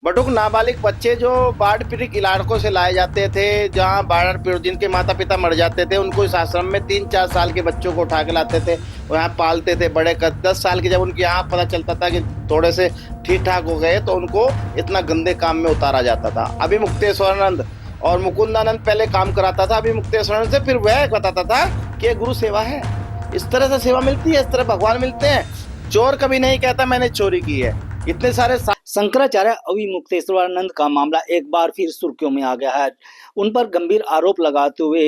बटुक नाबालिग बच्चे जो बाढ़ पीड़ित इलाकों से लाए जाते थे, जहां बाढ़ पीड़ित जिनके माता पिता मर जाते थे, उनको इस आश्रम में 3-4 साल के बच्चों को उठा के लाते थे और यहाँ पालते थे बड़े कर 10 साल के। जब उनकी यहाँ पता चलता था कि थोड़े से ठीक ठाक हो गए तो उनको इतना गंदे काम में उतारा जाता था। अभी मुक्तेश्वरानंद और मुकुंदानंद पहले काम कराता था, अभी मुक्तेश्वरानंद से फिर वह बताता था कि ये गुरु सेवा है, इस तरह से सेवा मिलती है, इस तरह भगवान मिलते हैं। चोर कभी नहीं कहता मैंने चोरी की है। इतने सारे शंकराचार्य अविमुक्तेश्वरानंद का मामला एक बार फिर सुर्खियों में आ गया है। उन पर गंभीर आरोप लगाते हुए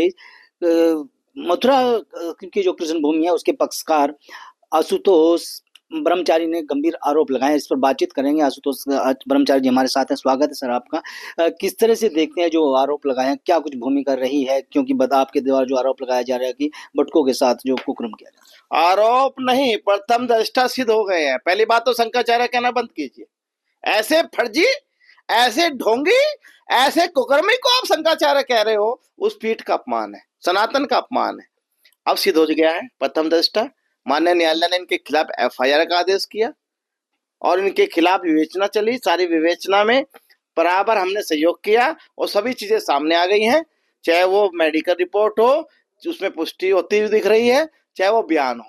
मथुरा की जो कृष्ण भूमि है उसके पक्षकार आशुतोष ब्रह्मचारी ने गंभीर आरोप लगाए। इस पर बातचीत करेंगे। आशुतोष ब्रह्मचारी जी हमारे साथ हैं। स्वागत है सर आपका। किस तरह से देखते हैं जो आरोप लगाए हैं, क्या कुछ भूमिका रही है? क्योंकि आपके द्वारा जो आरोप लगाया जा रहा है कि बटुकों के साथ जो कुकर्म किया जा रहा है। आरोप नहीं, प्रथम दृष्टा सिद्ध हो गए हैं। पहली बात तो शंकराचार्य कहना बंद कीजिए। ऐसे फर्जी, ऐसे ढोंगी, ऐसे कुकर्मी को आप शंकराचार्य कह रहे हो, उस पीठ का अपमान है, सनातन का अपमान है। अब सिद्ध हो गया है प्रथम दृष्टा। माननीय न्यायालय ने इनके खिलाफ एफआईआर का आदेश किया और इनके खिलाफ विवेचना चली। सारी विवेचना में बराबर हमने सहयोग किया और सभी चीजें सामने आ गई हैं। चाहे वो मेडिकल रिपोर्ट हो, उसमें पुष्टि होती हुई दिख रही है, चाहे वो बयान हो,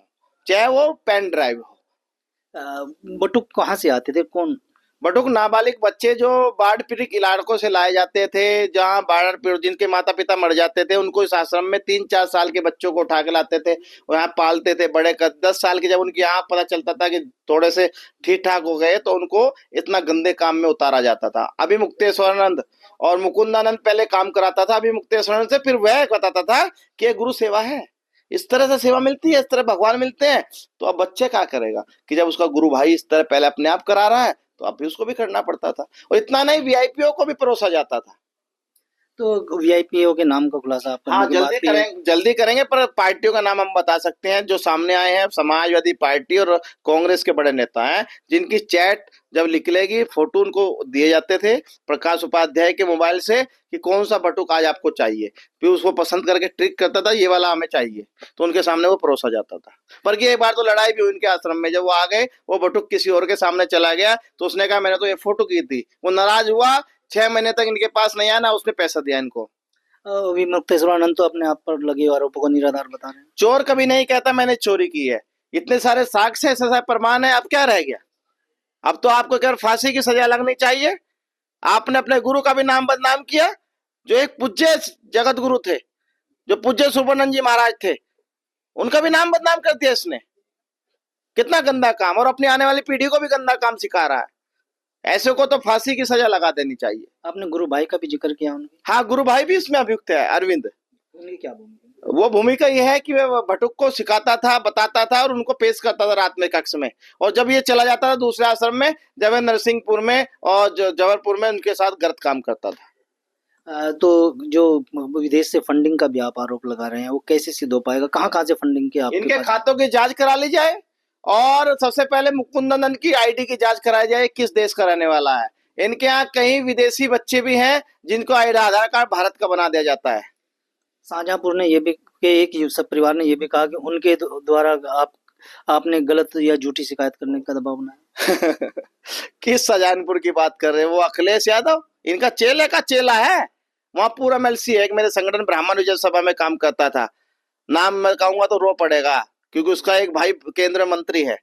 चाहे वो पेन ड्राइव हो। बटुक कहाँ से आते थे? कौन? बटुक नाबालिग बच्चे जो बाढ़ पीड़ित इलाकों से लाए जाते थे, जहां बाढ़ पीड़ित जिनके माता पिता मर जाते थे, उनको इस आश्रम में 3-4 साल के बच्चों को उठा के लाते थे और यहाँ पालते थे बड़े कर 10 साल के। जब उनकी यहाँ पता चलता था कि थोड़े से ठीक ठाक हो गए तो उनको इतना गंदे काम में उतारा जाता था। अभी मुक्तेश्वरानंद और मुकुंदानंद पहले काम कराता था, अभी मुक्तेश्वरानंद से फिर वह बताता था कि ये गुरु सेवा है, इस तरह से सेवा मिलती है, इस तरह भगवान मिलते हैं। तो अब बच्चे क्या करेगा कि जब उसका गुरु भाई इस तरह पहले अपने आप करा रहा है तो अब भी उसको भी करना पड़ता था। और इतना नहीं, वीआईपीओ को भी परोसा जाता था। तो वीआईपीओ के नाम का खुलासा आप हाँ, करने जल्दी करेंगे, पर पार्टियों का नाम हम बता सकते हैं जो सामने आए हैं। समाजवादी पार्टी और कांग्रेस के बड़े नेता हैं जिनकी चैट जब निकलेगी, फोटो उनको दिए जाते थे प्रकाश उपाध्याय के मोबाइल से कि कौन सा बटुक आज आपको चाहिए, फिर उसको पसंद करके ट्रिक करता था ये वाला हमें चाहिए, तो उनके सामने वो परोसा जाता था। पर एक बार तो लड़ाई भी हुई उनके आश्रम में। जब वो आ गए, वो बटुक किसी और के सामने चला गया तो उसने कहा मैंने तो ये फोटो की थी। वो नाराज हुआ, 6 महीने तक इनके पास नहीं आया, ना उसने पैसा दिया इनको। मुक्तेश्वरानंद तो अपने आप पर लगे आरोपों को निराधार बता रहे हैं। चोर कभी नहीं कहता मैंने चोरी की है। इतने सारे साक्ष्य, ऐसा सारे प्रमाण है, अब क्या रह गया? अब तो आपको क्या फांसी की सजा लगनी चाहिए। आपने अपने गुरु का भी नाम बदनाम किया, जो एक पूज्य जगत गुरु थे, जो पूज्य सुब्रमण्यम जी महाराज थे, उनका भी नाम बदनाम कर दिया इसने। कितना गंदा काम, और अपनी आने वाली पीढ़ी को भी गंदा काम सिखा रहा है। ऐसे को तो फांसी की सजा लगा देनी चाहिए। आपने गुरु भाई का भी जिक्र किया उनके। हाँ, गुरु भाई भी इसमें अभियुक्त है, अरविंद। उनकी क्या भूमिका? वो भूमिका यह है कि वह बटुक को सिखाता था, बताता था और उनको पेश करता था रात में कक्ष में। और जब ये चला जाता था दूसरे आश्रम में, जब नरसिंहपुर में और जबलपुर में, उनके साथ गलत काम करता था। तो जो विदेश से फंडिंग का भी आप आरोप लगा रहे हैं, वो कैसे सिद्ध हो पाएगा? कहाँ से फंडिंग की आपके इनके पास? खातों की जांच करा ली जाए और सबसे पहले मुकुंदनंद की आईडी की जांच कराई जाए, किस देश का रहने वाला है। इनके यहाँ कई विदेशी बच्चे भी हैं जिनको आधार कार्ड भारत का बना दिया जाता है। शाहजहांपुर ने ये भी एक सब परिवार ने ये भी कहा कि उनके द्वारा आपने गलत या झूठी शिकायत करने का दबाव बनाया। किस शाहजहांपुर की बात कर रहे हैं? वो अखिलेश यादव इनका चेले का चेला है। वहां पूरा एमएलसी है। एक मेरे संगठन ब्राह्मण विजय सभा में काम करता था, नाम मैं कहूंगा तो रो पड़ेगा, क्योंकि उसका एक भाई केंद्रीय मंत्री है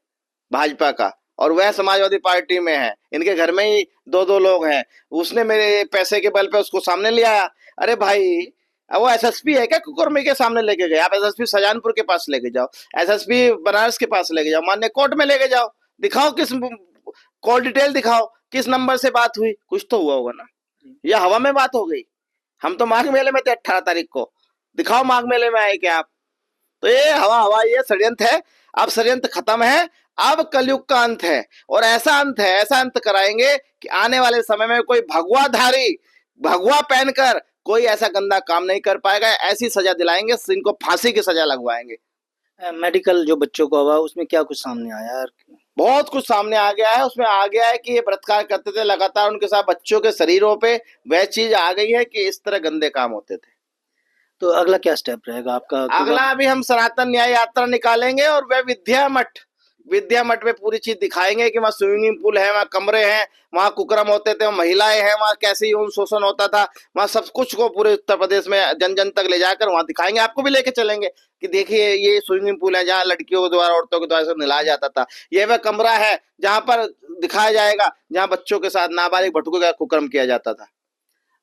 भाजपा का और वह समाजवादी पार्टी में है। इनके घर में ही 2-2 लोग हैं। उसने मेरे पैसे के बल पे उसको सामने ले आया। अरे भाई, वो एसएसपी है क्या कुकुरमी के सामने लेके गए? आप एसएसपी शाहजहांपुर के पास लेके जाओ, एसएसपी बनारस के पास लेके जाओ, मान्य कोर्ट में लेके जाओ, दिखाओ किस कॉल डिटेल दिखाओ, किस नंबर से बात हुई। कुछ तो हुआ होगा ना, या हवा में बात हो गई। हम तो माघ मेले में थे 18 तारीख को, दिखाओ माघ मेले में आए क्या आप? तो ये हवा ये षड्यंत्र है। अब षड्यंत्र खत्म है, अब कलयुग का अंत है। और ऐसा अंत है, ऐसा अंत कराएंगे कि आने वाले समय में कोई भगवाधारी भगवा पहनकर कोई ऐसा गंदा काम नहीं कर पाएगा। ऐसी सजा दिलाएंगे, इनको फांसी की सजा लगवाएंगे। मेडिकल जो बच्चों को हुआ उसमें क्या कुछ सामने आया यार? बहुत कुछ सामने आ गया है। उसमें आ गया है कि ये बलात्कार करते थे लगातार, उनके साथ बच्चों के शरीरों पे वह चीज आ गई है कि इस तरह गंदे काम होते थे। तो अगला क्या स्टेप रहेगा आपका? अगला अभी हम सनातन न्याय यात्रा निकालेंगे और वह विद्या मठ में पूरी चीज दिखाएंगे कि वहाँ स्विमिंग पूल है, वहाँ कमरे हैं, वहाँ कुकर्म होते थे, वहाँ महिलाएं हैं, वहाँ कैसे यौन शोषण होता था, वहाँ सब कुछ को पूरे उत्तर प्रदेश में जन जन तक ले जाकर वहाँ दिखाएंगे। आपको भी लेके चलेंगे कि देखिए ये स्विमिंग पूल है जहाँ लड़कियों के द्वारा, औरतों के द्वारा सब नहलाया जाता था। यह वह कमरा है जहाँ पर दिखाया जाएगा जहाँ बच्चों के साथ नाबालिग भटकों का कुकर्म किया जाता था।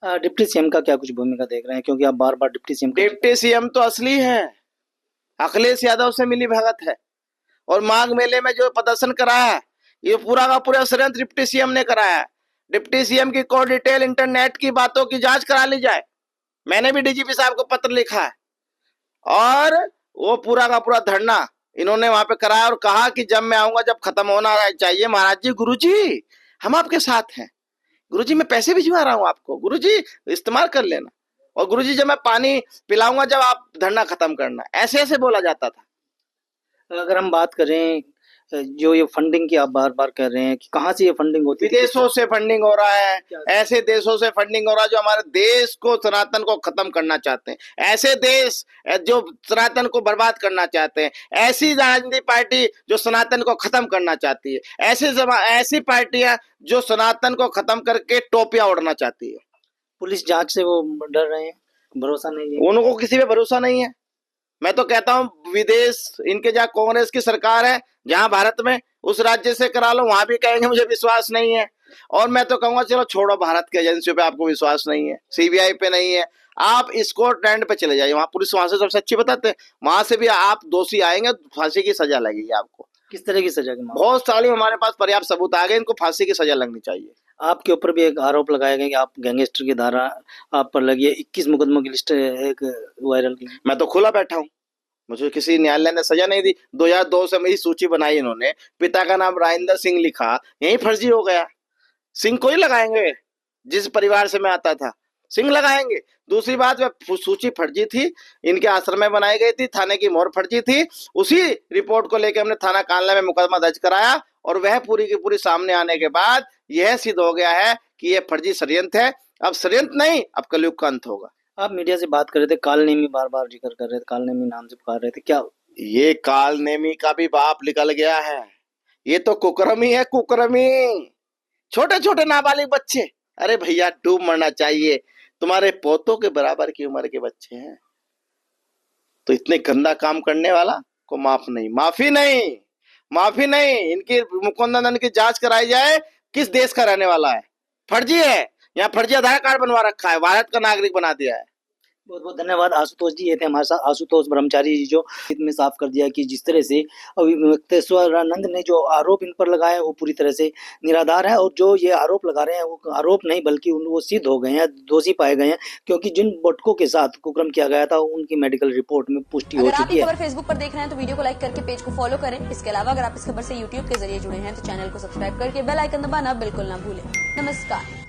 डिप्टी सीएम का क्या कुछ भूमिका देख रहे हैं, क्योंकि आप बार बार डिप्टी सीएम तो असली है, अखिलेश यादव से मिली भगत है। और माघ मेले में जो प्रदर्शन कराया है ये पूरा का पूरा षड्यंत्र डिप्टी सीएम ने कराया है। डिप्टी सीएम की कोई डिटेल इंटरनेट की बातों की जांच करा ली जाए। मैंने भी डीजीपी साहब को पत्र लिखा है और वो पूरा का पूरा धरना इन्होंने वहां पे कराया और कहा कि जब मैं आऊंगा जब खत्म होना चाहिए। महाराज जी, गुरुजी हम आपके साथ हैं, गुरुजी मैं पैसे भिजवा रहा हूं आपको, गुरुजी इस्तेमाल कर लेना, और गुरुजी जब मैं पानी पिलाऊंगा जब आप धरना खत्म करना। ऐसे ऐसे बोला जाता था। अगर हम बात करें जो ये फंडिंग की आप बार बार कह रहे हैं कि कहाँ से ये फंडिंग होती है? विदेशों से फंडिंग हो रहा है, ऐसे देशों से फंडिंग हो रहा है जो हमारे देश को, सनातन को खत्म करना चाहते हैं। ऐसे देश जो सनातन को बर्बाद करना चाहते हैं, ऐसी राजनीतिक पार्टी जो सनातन को खत्म करना चाहती है, ऐसी पार्टियां जो सनातन को खत्म करके टोपियां उड़ना चाहती है। पुलिस जांच से वो डर रहे हैं, भरोसा नहीं है उनको, किसी पे भरोसा नहीं है। मैं तो कहता हूं विदेश, इनके जहाँ कांग्रेस की सरकार है, जहां भारत में, उस राज्य से करा लो, वहां भी कहेंगे मुझे विश्वास नहीं है। और मैं तो कहूंगा चलो छोड़ो, भारत की एजेंसियों पे आपको विश्वास नहीं है, सीबीआई पे नहीं है, आप स्कॉटलैंड पे चले जाइए, वहां पुलिस वहां से सबसे अच्छी बताते हैं, वहां से भी आप दोषी आएंगे, फांसी की सजा लगेगी आपको। किस तरह की सजा की मांग? बहुत सारी हमारे पास पर्याप्त सबूत आ गए, इनको फांसी की सजा लगनी चाहिए। आपके ऊपर भी एक आरोप लगाया गया कि आप गैंगस्टर की धारा आप पर लगी है, 21 मुकदमों की लिस्ट एक वायरल की। मैं तो खुला बैठा हूँ, मुझे किसी न्यायालय ने सजा नहीं दी। 2002 से मेरी सूची बनाई इन्होंने, पिता का नाम राजेंद्र सिंह लिखा, यही फर्जी हो गया। सिंह को ही लगाएंगे, जिस परिवार से मैं आता था सिंह लगाएंगे। दूसरी बात, वह सूची फर्जी थी, इनके आश्रम में बनाई गई थी, थाने की मोहर फर्जी थी। उसी रिपोर्ट को लेकर हमने थाना कानला में मुकदमा दर्ज कराया और वह पूरी की पूरी सामने आने के बाद यह सिद्ध हो गया है कि यह फर्जी षड्यंत्र है। अब षड्यंत्र नहीं, अब कलयुग का अंत होगा। आप मीडिया से बात कर रहे थे, कालनेमी बार बार जिक्र कर रहे थे, कालनेमी नाम से पुकार रहे थे, क्या ये कालनेमी का भी बाप निकल गया है? ये तो कुकर्मी है, कुकर्मी। छोटे छोटे नाबालिग बच्चे, अरे भैया डूब मरना चाहिए, तुम्हारे पोतों के बराबर की उम्र के बच्चे हैं, तो इतने गंदा काम करने वाला को माफ नहीं, माफी नहीं, माफी नहीं। इनकी मुकदमा की जांच कराई जाए, किस देश का रहने वाला है, फर्जी है, यहाँ फर्जी आधार कार्ड बनवा रखा है, भारत का नागरिक बना दिया है। बहुत बहुत धन्यवाद आशुतोष जी। ये थे हमारे साथ आशुतोष ब्रह्मचारी जी, जो में साफ कर दिया कि जिस तरह से मुक्तेश्वरानंद ने जो आरोप इन पर लगाए वो पूरी तरह से निराधार है, और जो ये आरोप लगा रहे हैं वो आरोप नहीं बल्कि वो सिद्ध हो गए हैं, दोषी पाए गए हैं, क्योंकि जिन बटकों के साथ कुकर्म किया गया था उनकी मेडिकल रिपोर्ट में पुष्टि हो चुकी है। अगर आप फेसबुक पर देख रहे हैं तो वीडियो को लाइक करके पेज को फॉलो करें। इसके अलावा अगर आप इस खबर से यूट्यूब के जरिए जुड़े हैं तो चैनल को सब्सक्राइब करके बेल आइकन दबाना बिल्कुल ना भूलें। नमस्कार।